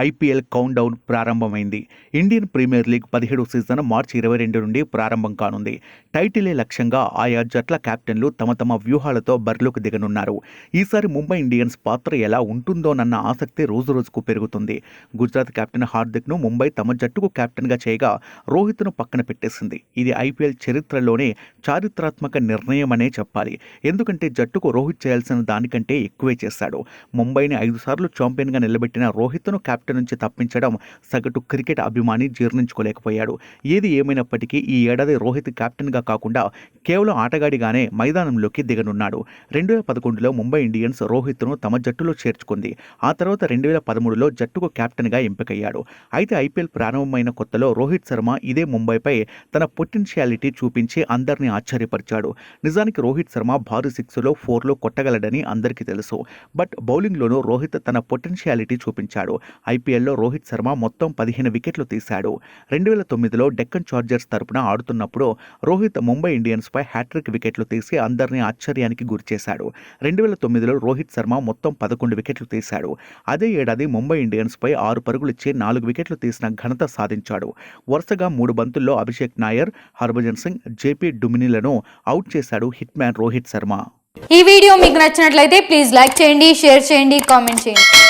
IPL count down ప్రారంభమైంది. Indian premier league 17వ season మార్చి 22 నుండి ప్రారంభం కానుంది. టైటిలే లక్ష్యంగా ఆయా జట్ల కెప్టెన్లు తమ తమ వ్యూహాలతో బరిలోకి దిగనున్నారు. ఈసారి ముంబై ఇండియన్స్ పాత్ర ఎలా ఉంటుందోనన్న ఆసక్తి రోజురోజుకు పెరుగుతుంది. గుజరాత్ కెప్టెన్ హార్దిక్ను ముంబై తమ జట్టుకు కెప్టెన్గా చేయగా రోహిత్ను పక్కన పెట్టేసింది. ఇది ఐపీఎల్ చరిత్రలోనే చారిత్రాత్మక నిర్ణయమనే చెప్పాలి. ఎందుకంటే జట్టుకు రోహిత్ చేయాల్సిన దానికంటే ఎక్కువే చేశాడు. ముంబైని 5 సార్లు ఛాంపియన్గా నిలబెట్టిన రోహిత్ను కెప్టెన్ నుంచి తప్పించడం సగటు క్రికెట్ అభిమాని జీర్ణించుకోలేకపోయాడు. ఏది ఏమైనప్పటికీ ఈ ఏడాది రోహిత్ కెప్టెన్గా కాకుండా కేవలం ఆటగాడిగానే మైదానంలోకి దిగనున్నాడు. 2011లో ముంబై ఇండియన్స్ రోహిత్ను తమ జట్టులో చేర్చుకుంది. ఆ తర్వాత 2013లో జట్టుకు కెప్టెన్గా ఎంపికయ్యాడు. అయితే ఐపీఎల్ ప్రారంభమైన కొత్తలో రోహిత్ శర్మ ఇదే ముంబైపై తన పొటెన్షియాలిటీ చూపించి అందరినీ ఆశ్చర్యపరిచాడు. నిజానికి రోహిత్ శర్మ భారీ 6లో 4లో కొట్టగలడని అందరికీ తెలుసు. బట్ బౌలింగ్లోనూ రోహిత్ తన పొటెన్షియాలిటీ చూపించాడు. ఐపీఎల్లో రోహిత్ శర్మ మొత్తం 15 వికెట్లు తీశాడు. 2009లో డెక్కన్ చార్జర్స్ తరపున ఆడుతున్నప్పుడు రోహిత్ ముంబై ఇండియన్స్పై హ్యాట్రిక్ వికెట్లు తీసి అందరినీ ఆశ్చర్యానికి గురిచేశాడు. 2009లో రోహిత్ శర్మ మొత్తం 11 వికెట్లు తీశాడు. అదే ఏడాది ముంబై ఇండియన్స్పై 6 పరుగులిచ్చి 4 వికెట్లు తీసిన ఘనత సాధించాడు. వరుసగా 3 బంతుల్లో అభిషేక్ నాయర్, హర్భజన్ సింగ్, జేపీ డుమినిలను అవుట్ చేశాడు హిట్ మ్యాన్ రోహిత్ శర్మ. ఈ వీడియో మీకు నచ్చినట్లయితే ప్లీజ్ లైక్ చేయండి, షేర్ చేయండి, కామెంట్ చేయండి.